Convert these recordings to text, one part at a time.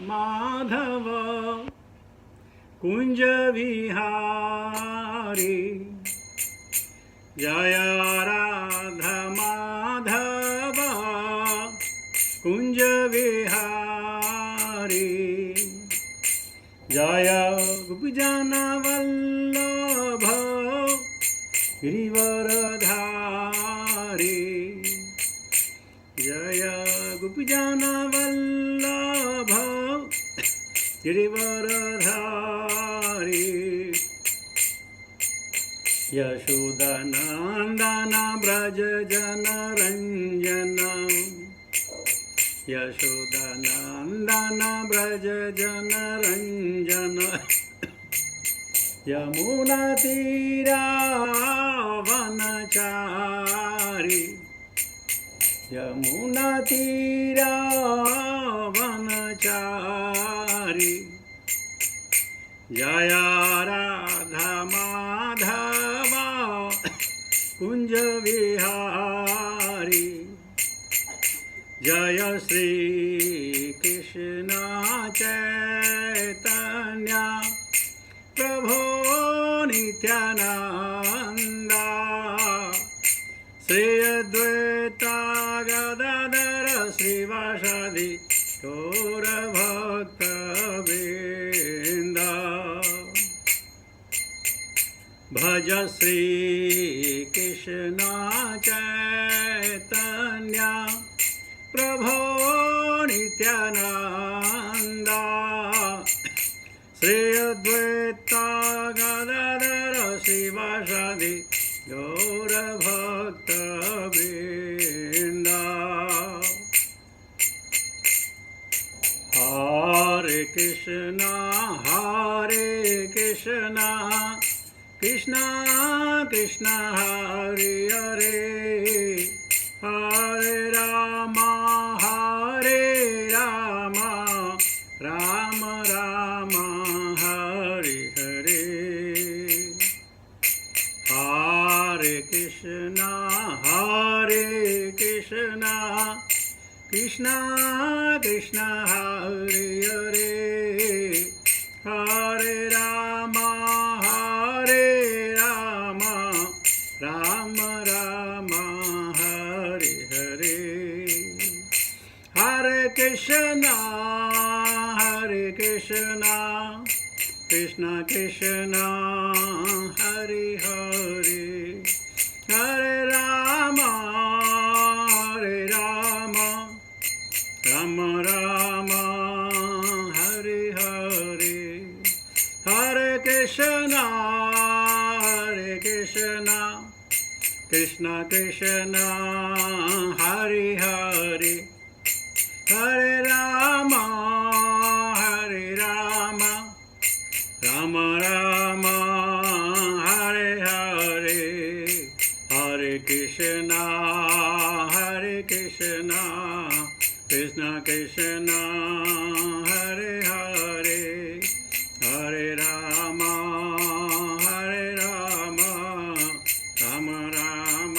माधव कुंज विहारी जय राधा माधव कुंज विहारी जय गोपीजन वल्लभ गिरिवरधारी जय गोपीजन वल्लभ गिरिवरधारी यशोदानंदन ब्रज जन रंजन यशोदानंदन ब्रज जन रंजन यमुना तीरा वनचारी यमुना तीरा वनचारी जय राधा माधव कुंज विहारी जय श्री कृष्ण चैतन्य प्रभो नित्यानंद श्री अद्वैता गदाधर श्रीवासादि गौर भक्तवृंद भज श्री कृष्ण चैतन्य प्रभो नित्यानंद श्री अद्वैता गदाधर श्रीवासादि गौर भक्तवृंद हरे कृष्णा कृष्णा कृष्णा हरे हरे हरे राम राम राम हरे हरे हरे कृष्णा कृष्णा कृष्णा हरे हरे हरे राम राम राम हरे हरे हरे कृष्णा कृष्णा कृष्णा हरे हरे हरे राम राम राम हरे हरे हरे कृष्णा कृष्णा कृष्णा हरे हरे हरे राम राम राम हरे हरे हरे कृष्णा कृष्णा कृष्णा हरे हरे हरे राम राम राम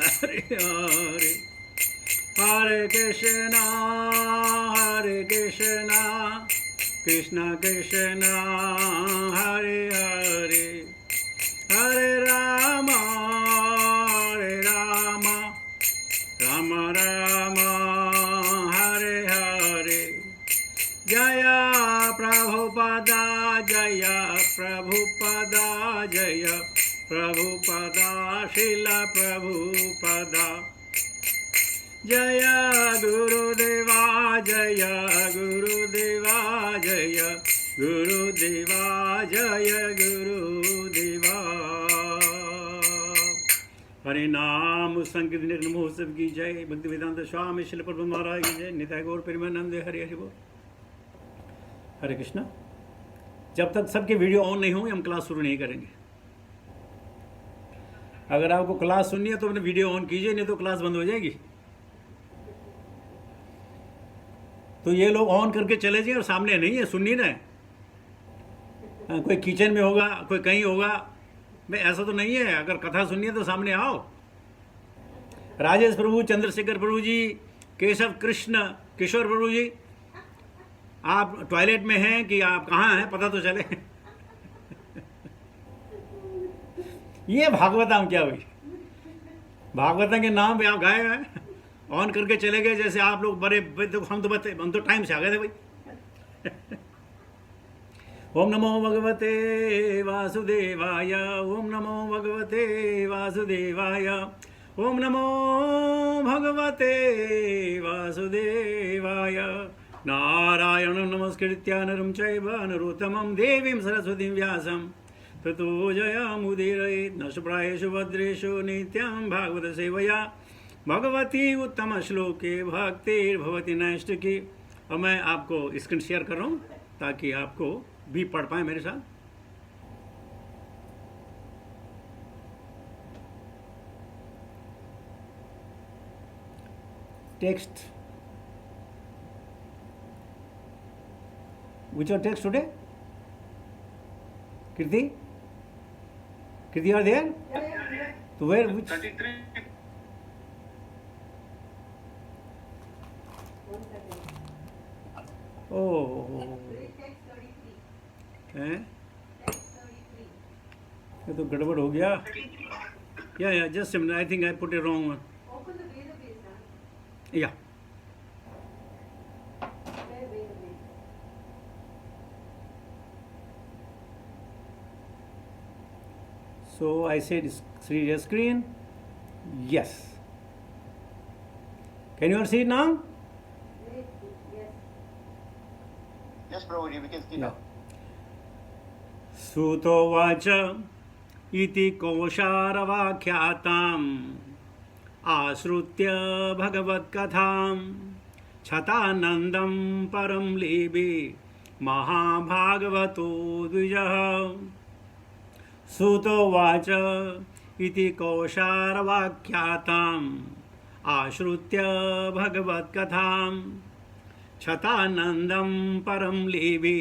हरे हरे हरे कृष्णा कृष्णा कृष्णा हरे हरे हरे राम राम राम हरे हरे जय प्रभुपदा जय प्रभुपदा श्रील प्रभुपदा जय गुरुदेवा जय गुरुदेवा जय गुरुदेवा जय गुरुदेवा हरि नाम संकीर्तन महोत्सव की जय भक्ति वेदांत स्वामी श्रील प्रभु महाराज की जय निताय गौर प्रेमानंद हरि हरि बोल। हरे कृष्णा। जब तक सबके वीडियो ऑन नहीं होंगे हम क्लास शुरू नहीं करेंगे। अगर आपको क्लास सुननी है तो अपने वीडियो ऑन कीजिए, नहीं तो क्लास बंद हो जाएगी। तो ये लोग ऑन करके चले जाइए और सामने नहीं है, सुननी ना है। कोई किचन में होगा, कोई कहीं होगा, भाई ऐसा तो नहीं है। अगर कथा सुननी है तो सामने आओ। राजेश प्रभु, चंद्रशेखर प्रभु जी, केशव कृष्ण, किशोर प्रभु जी, आप टॉयलेट में हैं कि आप कहाँ हैं पता तो चले। ये भागवतम क्या हुई? भागवतम के नाम पे आप गाए हैं, ऑन करके चले गए जैसे आप लोग बड़े हम तो टाइम से आ गए थे भाई। ओम नमो भगवते वासुदेवाय, ओम नमो भगवते वासुदेवाय, ओम नमो भगवते वासुदेवाय। नारायणं नमस्कृत्य नरं चैव नरोत्तमं देवीं सरस्वतीं व्यासं ततो जयमुदीरयेत्। नष्टप्रायेषु भद्रेषु नित्यं भागवत सेवया भगवती उत्तम श्लोके भक्तिर्भवति नैष्टिकी। और मैं आपको स्क्रीन शेयर कर रहा हूँ ताकि आपको भी पढ़ पाए मेरे साथ। Text, which are text today? Kirti, Kirti, are there? Yeah. So where which? 33. Oh, हैं? ये तो गड़बड़ हो गया। Yeah, just a minute. I think I put a wrong one. Open the database, huh? Yeah. Wait. So I said see your screen. Yes. Can you all see it now? Wait, yes. Yes, Prabhuji, we can see Yeah. now. सुतोवाच इति कौशारवाख्याताम् आश्रुत्य भगवत्कथां छतानन्दं परं लेभे महाभागवतो द्विजः। सुतोवाच इति कौशारवाख्याताम् आश्रुत्य भगवत्कथां छतानन्दं परं लेभे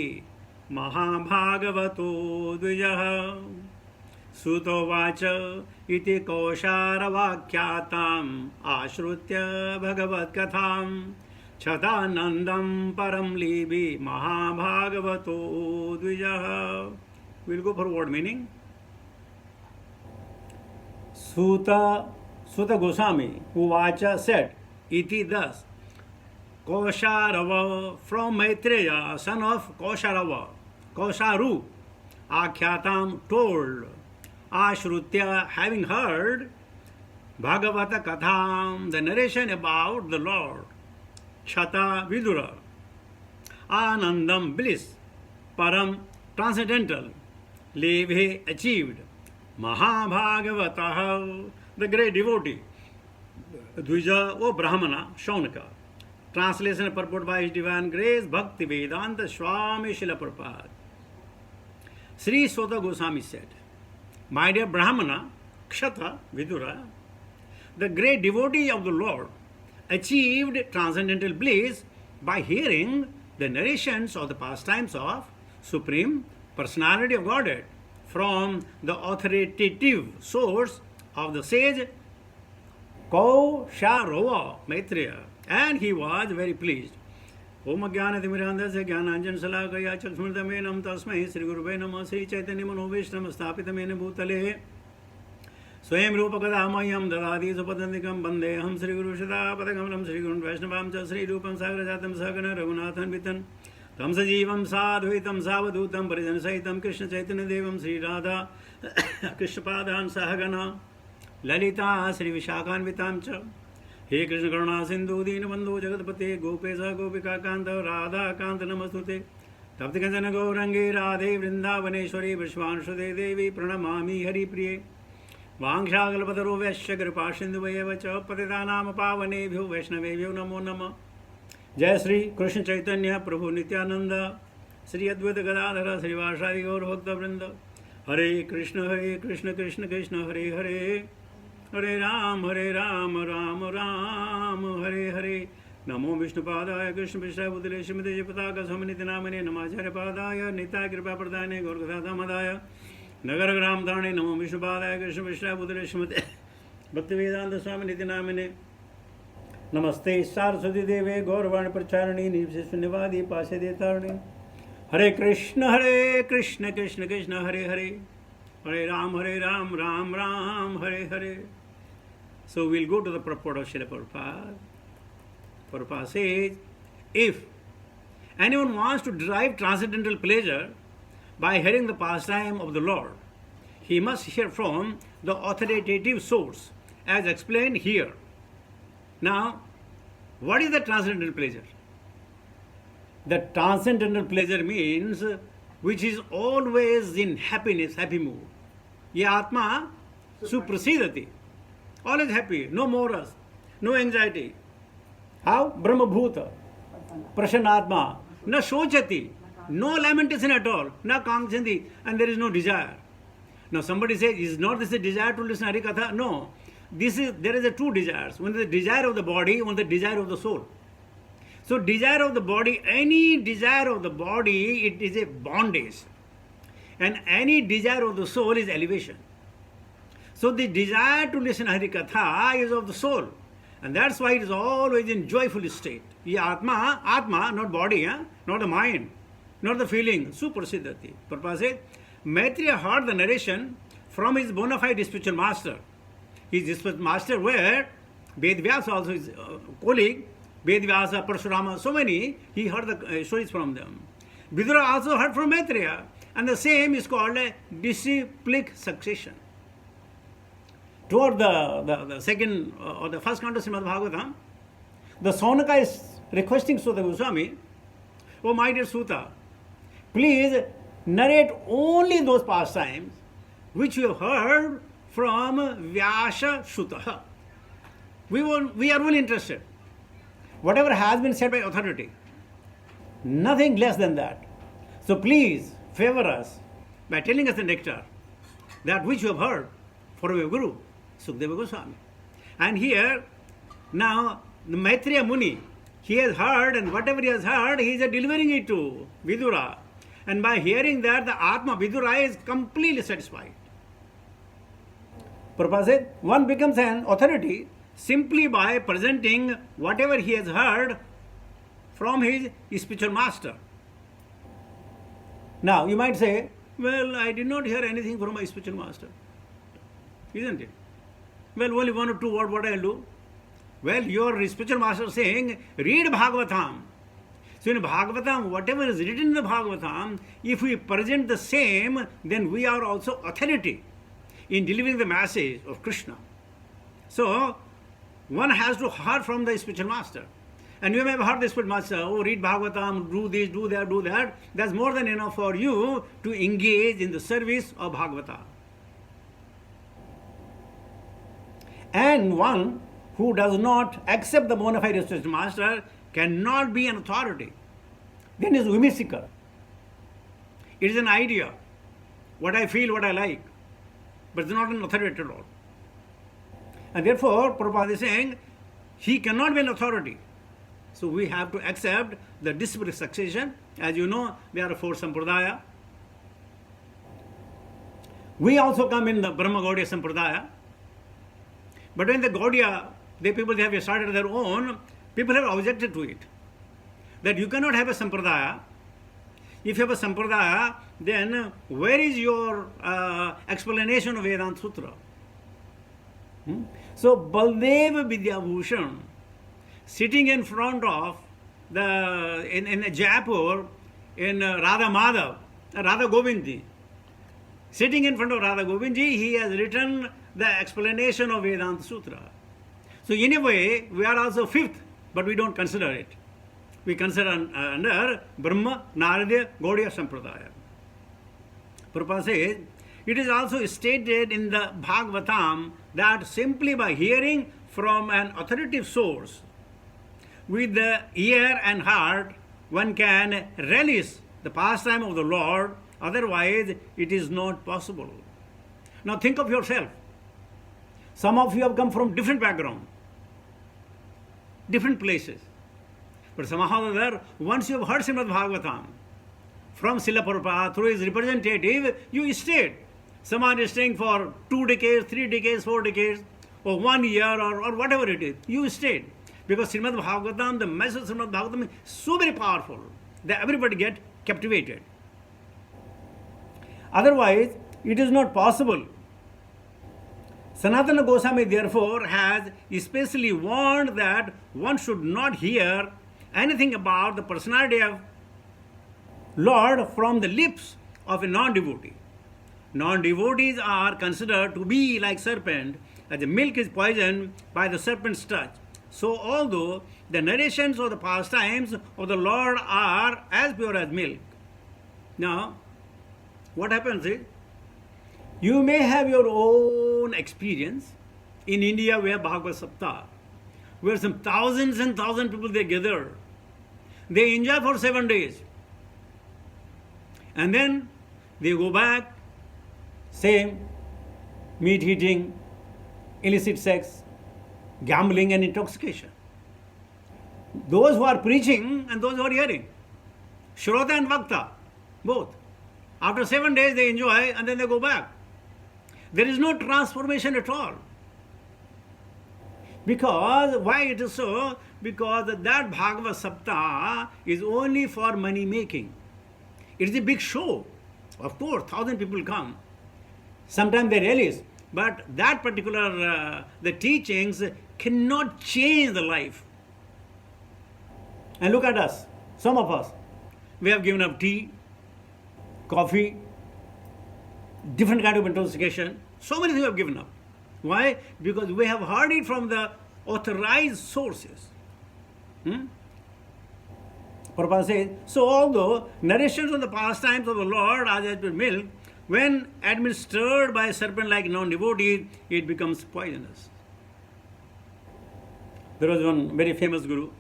महाभागवतो द्विजः। सुतोवाच इति कौशारवाख्याताम् आश्रुत्य भगवत्कथां छतानन्दं परं लेभे महाभागवतो द्विजः। We'll go for word meaning. Suta Goswami Uvacha said, iti thus, Kausharava from Maitreya, son of Kausharava, Kausharu, Akyatam told, Ashrutya having heard, Bhagavata Katham, the narration about the Lord, Chata Vidura, Anandam bliss, Param transcendental, Leve achieved, Mahabhagavata, the great devotee, Dvija, O Brahmana, Shaunaka. Translation and purport by His Divine Grace, Bhakti Vedanta Swami Srila Prabhupada. Sri Suta Goswami said, my dear Brahmana, Kshata, Vidura, the great devotee of the Lord, achieved transcendental bliss by hearing the narrations of the pastimes of Supreme Personality of Godhead from the authoritative source of the sage Kausharava Maitreya, and he was very pleased. Om Jnanatimirandasya Jnananjan Salakaya Chakshmurtaменam Tasmai Sri Gurave Namah Sri Chaitanya Manovishnam Sthapitamena Bhutale Swayam Rupakadamayam Dadadi Supadantikam Bandeham Sri Guru Shadapadakamalam Sri Guru Vaishnavam Cha Sri Rupam Sagrajatam Sagana Raghunathan Vitan Tam Sajivam Sadhuitam Savadutam Parijan Saitam Krishna Chaitanya Devam Sri Radha Krishna Padan Sahagana Lalita Sri Vishakhan Vitam Cha हे कृष्ण करुणा सिंधु दीन बंधु जगतपते गोपेश गोपिका कांत राधा कांत नमस्तुते तप्त कंचन गौरंगे राधे वृंदावनेश्वरी विश्वांशुदे देवी प्रणमामि हरिप्रिये वांशागलपतरो वैश्य कृपा Sindhu wav च पतितानां पावनेभ्यो वैष्णवेभ्यो नमो नमः। जय श्री कृष्ण चैतन्य प्रभु नित्यानंद श्री अद्वैत गदाधर श्रीवासादि गौर भक्तवृंद। हरे कृष्ण कृष्ण कृष्ण हरे हरे, हरे राम राम राम हरे हरे। नमो विष्णुपादाय कृष्ण विष्णु बुद्धे श्रीमते जपताक समनित नामने नमाचार्य पादाय निताय कृपा प्रदाने गौरकथामदाय नगर ग्राम धारणे नमो विष्णुपादाय कृष्ण विष्णु बुद्धे श्रीमते भक्ति वेदांत स्वामी नित्य नामने नमस्ते सारस्वती देवे गौरवाणी प्रचारिणी निर्विशेष शून्यवादी पाशे देतारिणी हरे Krishna Krishna Krishna Hare Hare Hare Ram Ram Ram Hare Hare. So we'll go to the purport of Srila Prabhupada. Prabhupada says, if anyone wants to derive transcendental pleasure by hearing the pastime of the Lord, he must hear from the authoritative source, as explained here. Now, what is the transcendental pleasure? The transcendental pleasure means which is always in happiness, happy mood. Ye Atma suprasidati. Always happy, no morals, no anxiety. How? Brahma Bhuta, Prasannatma, na shochati, no lamentation at all, na kamchandi, and there is no desire. Now somebody says, is not this a desire to listen to Harikatha? No. There is a two desires. One is the desire of the body, one is the desire of the soul. So desire of the body, any desire of the body, it is a bondage. And any desire of the soul is elevation. So the desire to listen Harikatha is of the soul. And that's why it is always in joyful state. Ye Atma, not body, not the mind, not the feeling, suprasiddhati. Prabhupada says, Maitreya heard the narration from his bona fide spiritual master. His spiritual master were Vedvyasa, also his colleague, Vedvyasa, Parshurama, so many, he heard the stories from them. Vidura also heard from Maitreya, and the same is called a disciplic succession. Toward the second or the first canto of Srimad Bhagavatam, the Saunaka is requesting Suta Goswami, oh my dear Suta, please narrate only those pastimes which you have heard from Vyasa Shuta. We are really interested. Whatever has been said by authority, nothing less than that. So please favor us by telling us the nectar, that which you have heard from your Guru, Sukadeva Goswami. And here, now, the Maitreya Muni, he has heard, and whatever he has heard, he is delivering it to Vidura. And by hearing that, the Atma Vidura is completely satisfied. Prabhupada said, one becomes an authority simply by presenting whatever he has heard from his spiritual master. Now, you might say, well, I did not hear anything from my spiritual master. Isn't it? Well, only one or two words, what I'll do? Well, your spiritual master is saying, read Bhagavatam. So in Bhagavatam, whatever is written in the Bhagavatam, if we present the same, then we are also authority in delivering the message of Krishna. So, one has to hear from the spiritual master. And you may have heard the spiritual master, oh, read Bhagavatam, do this, do that, do that. That's more than enough for you to engage in the service of Bhagavata. And one who does not accept the bona fide spiritual master cannot be an authority. Then is whimsical. It is an idea, what I feel, what I like, but it's not an authority at all. And therefore, Prabhupada is saying, he cannot be an authority. So we have to accept the disciplic succession. As you know, there are four sampradaya. We also come in the Brahma Gaudiya sampradaya. But when the Gaudiya, the people they have started their own, people have objected to it. That you cannot have a sampradaya. If you have a sampradaya, then where is your explanation of Vedanta Sutra? So Baldev Vidyabhushan, sitting in front of in Jaipur, in Radha Madhav, Radha Govindji, sitting in front of Radha Govindji, he has written the explanation of Vedanta Sutra. So in a way, we are also fifth, but we don't consider it. We consider under Brahma, Naradiya, Gaudiya Sampradaya. Prabhupada says, it is also stated in the Bhagavatam that simply by hearing from an authoritative source, with the ear and heart, one can relish the pastime of the Lord, otherwise it is not possible. Now think of yourself. Some of you have come from different background, different places. But somehow or other, once you have heard Srimad Bhagavatam from Srila Prabhupada through his representative, you stayed. Someone is staying for 2 decades, 3 decades, 4 decades, or 1 year, or whatever it is. You stayed. Because Srimad Bhagavatam, the message of Srimad Bhagavatam is so very powerful that everybody get captivated. Otherwise, it is not possible. Sanatana Goswami therefore has especially warned that one should not hear anything about the personality of Lord from the lips of a non-devotee. Non-devotees are considered to be like serpent, as the milk is poisoned by the serpent's touch. So although the narrations of the pastimes of the Lord are as pure as milk. Now, what happens is, you may have your own experience. In India, we have Bhagavad Saptah, where some thousands and thousands of people they gather. They enjoy for 7 days. And then they go back, same, meat eating, illicit sex, gambling and intoxication. Those who are preaching and those who are hearing, Shrota and Vakta, both. After 7 days they enjoy and then they go back. There is no transformation at all. Because, why it is so? Because that Bhagavad Saptah is only for money making. It is a big show. Of course, 1,000 people come. Sometimes they release. But that particular, the teachings cannot change the life. And look at us, some of us. We have given up tea, coffee, different kind of intoxication. So many things we have given up. Why? Because we have heard it from the authorized sources. Prabhupada says, so although narrations of the pastimes of the Lord as has been milk, when administered by a serpent like non-devotee, it becomes poisonous. There was one very famous guru.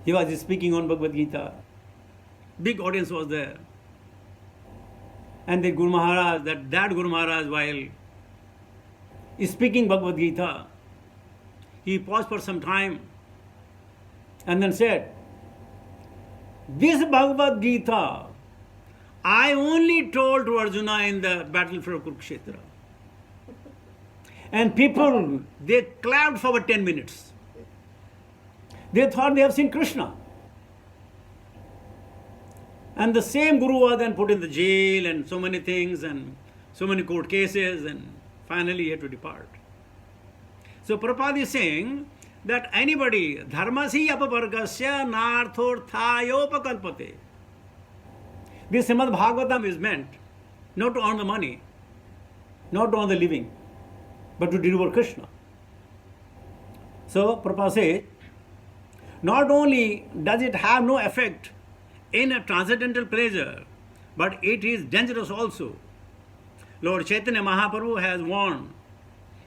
He was speaking on Bhagavad Gita. Big audience was there. And the Guru Maharaj, that Guru Maharaj, while speaking Bhagavad Gita, he paused for some time and then said, this Bhagavad Gita I only told to Arjuna in the battlefield of Kurukshetra. And people, they clapped for about 10 minutes. They thought they have seen Krishna. And the same Guru was then put in the jail and so many things and so many court cases, and finally he had to depart. So Prabhupada is saying that anybody, dharmasi apavargasya narthorthayopakalpate. This Srimad Bhagavatam is meant not to earn the money, not to earn the living, but to deliver Krishna. So Prabhupada says, not only does it have no effect in a transcendental pleasure, but it is dangerous also. Lord Chaitanya Mahaprabhu has warned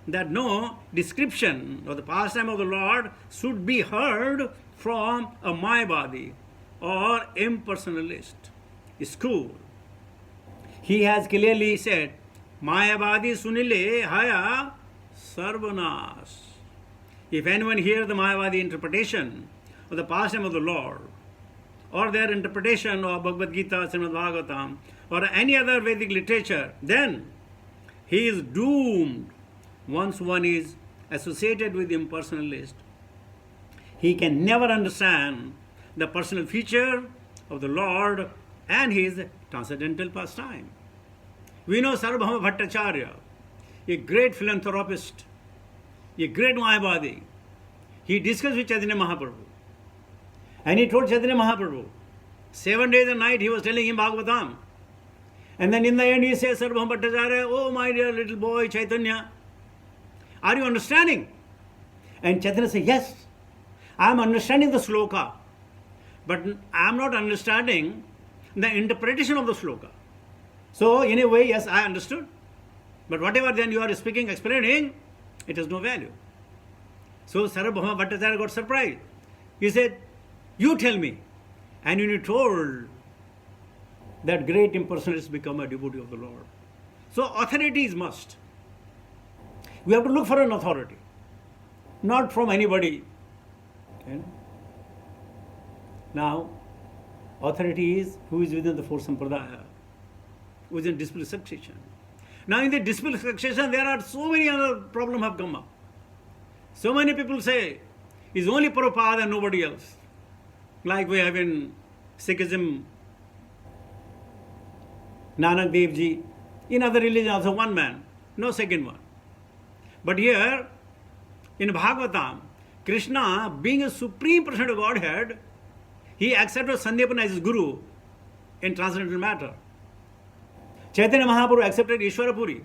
that no description of the pastime of the Lord should be heard from a Mayavadi or impersonalist school. He has clearly said, Mayavadi sunile haya sarvanas. If anyone hears the Mayavadi interpretation of the pastime of the Lord, or their interpretation of Bhagavad Gita, Srimad Bhagavatam, or any other Vedic literature, then he is doomed once one is associated with the impersonalist. He can never understand the personal feature of the Lord and his transcendental pastime. We know Sarvabhauma Bhattacharya, a great philanthropist, a great Mayavadi. He discussed with Chaitanya Mahaprabhu. And he told Chaitanya Mahaprabhu, 7 days and night he was telling him Bhagavatam. And then in the end he says, Sarvabhauma Bhattacharya, oh my dear little boy Chaitanya, are you understanding? And Chaitanya said, yes, I am understanding the sloka, but I am not understanding the interpretation of the sloka. So in a way, yes, I understood. But whatever then you are speaking, explaining, it has no value. So Sarvabhauma Bhattacharya got surprised. He said, you tell me. And when he told that great impersonalist become a devotee of the Lord. So authority is must. We have to look for an authority, not from anybody. You know? Now, authority is who is within the four sampradaya, who is in disciple succession. Now in the disciple succession, there are so many other problems have come up. So many people say, it's only Prabhupada and nobody else. Like we have in Sikhism, Nanak Dev Ji. In other religions also one man, no second one. But here, in Bhagavatam, Krishna, being a supreme person of Godhead, he accepted Sandipana as his guru in transcendental matter. Chaitanya Mahaprabhu accepted Ishwarapuri.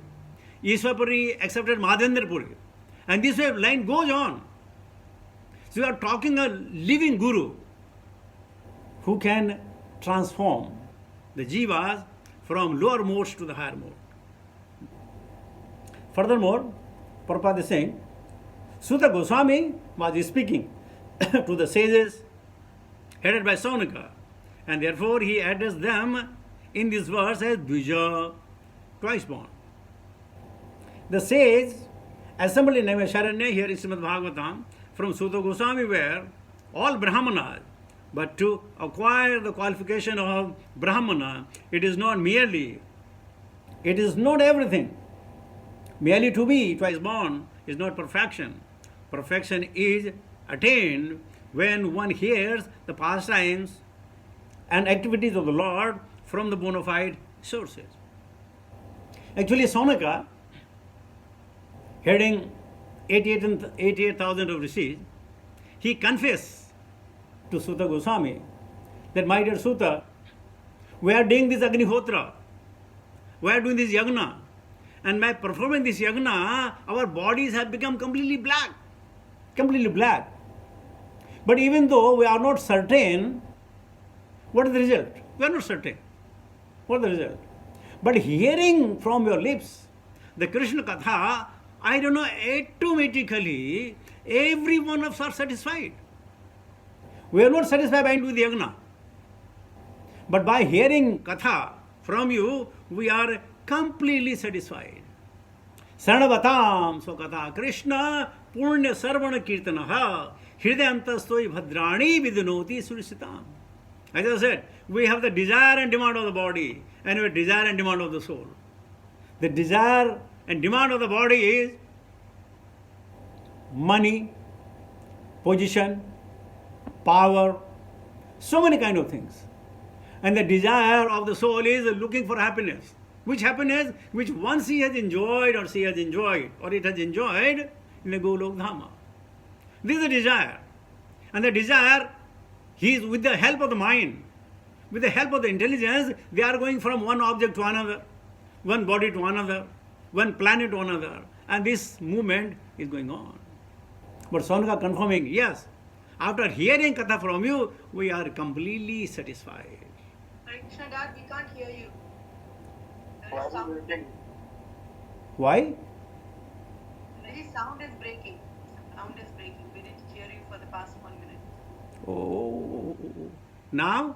Ishwarapuri accepted Madhendra Puri. And this way line goes on. So we are talking a living guru who can transform the jivas from lower modes to the higher mode. Furthermore, Prabhupada is saying, Suta Goswami was speaking to the sages headed by Saunaka, and therefore he addressed them in this verse as Dvija, twice born. The sage assembled in Naimisharanya, here in Srimad Bhagavatam, from Suta Goswami were all Brahmanas. But to acquire the qualification of Brahmana, it is not everything. Merely to be twice born is not perfection. Perfection is attained when one hears the pastimes and activities of the Lord from the bona fide sources. Actually, Saunaka, heading 88,000 of rishis, he confessed to Suta Goswami that, my dear Suta, we are doing this Agnihotra, we are doing this Yagna, and by performing this Yagna, our bodies have become completely black. But even though we are not certain, what is the result? We are not certain. What is the result? But hearing from your lips the Krishna Katha, I don't know, automatically every one of us are satisfied. We are not satisfied by doing the Yagna. But by hearing Katha from you, we are completely satisfied. Sarnavatam Swakatha Krishna Punya Sarvana Kirtanaha Hridayantastoi Bhadrani Vidunoti Surisitam. As I said, we have the desire and demand of the body, and we have desire and demand of the soul. The desire and demand of the body is money, position, power, so many kind of things. And the desire of the soul is looking for happiness. Which happiness? Which once he has enjoyed or she has enjoyed or it has enjoyed in the Golok Dhama. This is the desire. And the desire, he is with the help of the mind, with the help of the intelligence, they are going from one object to another, one body to another, one planet to another. And this movement is going on. But Saunaka confirming, yes, after hearing Katha from you, we are completely satisfied. Krishna Dad, we can't hear you. Why is it breaking? Why? Really, sound is breaking. Sound is breaking. We didn't hear you for the past 1 minute. Oh, now?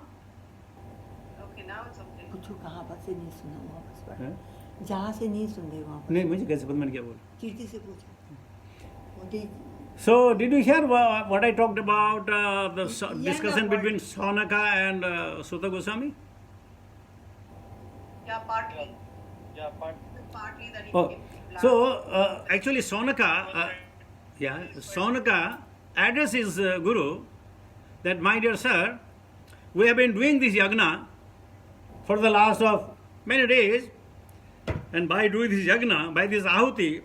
Okay, now it's okay. पूछो कहाँ पर से नहीं सुना वापस हैं? पढ़ जहाँ से नहीं सुन रहे वहाँ पर नहीं मुझे कैसे पता मैंने क्या बोला? कीर्ति से पूछो Modi So, did you hear what I talked about the Yeah, discussion no, between Saunaka and Suta Goswami? Yeah, partly. Yeah, but Partly that he Oh, became black. so actually Saunaka addressed his guru that, my dear sir, we have been doing this yagna for the last of many days, and by doing this yagna, by this ahuti,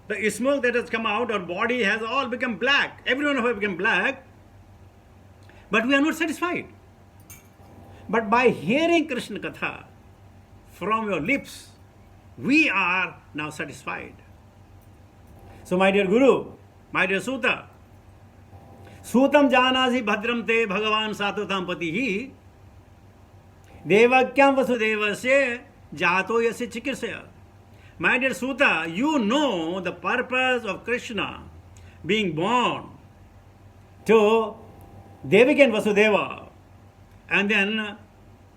the smoke that has come out, our body has all become black. Everyone has become black, but we are not satisfied. But by hearing Krishna Katha from your lips, we are now satisfied. So, my dear Guru, my dear Suta, Sutam janasi bhadram te bhagavan satutam patihi devakyam vasudevasya jato yasya chikisya. My dear Suta, you know the purpose of Krishna being born to Devaki and Vasudeva and then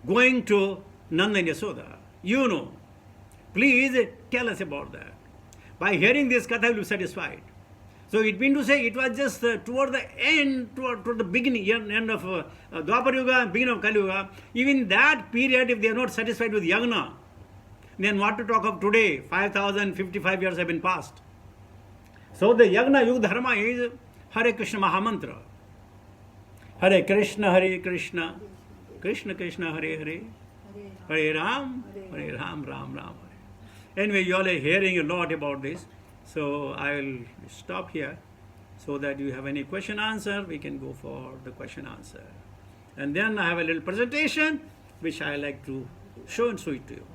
going to Nanda and Yasoda. You know. Please tell us about that. By hearing this Katha, you will be satisfied. So it means to say it was just toward the end, toward the beginning, end of Dwapar Yuga, beginning of Kali Yuga. Even that period, if they are not satisfied with Yagna, then what to talk of today? 5,055 years have been passed. So the Yagna Yuga Dharma is Hare Krishna Mahamantra. Hare Krishna, Krishna Krishna, Hare Hare, Hare Ram, Ram Ram. Hare. Anyway, you all are hearing a lot about this, so I will stop here so that you have any question answer, we can go for the question answer. And then I have a little presentation which I like to show and show it to you.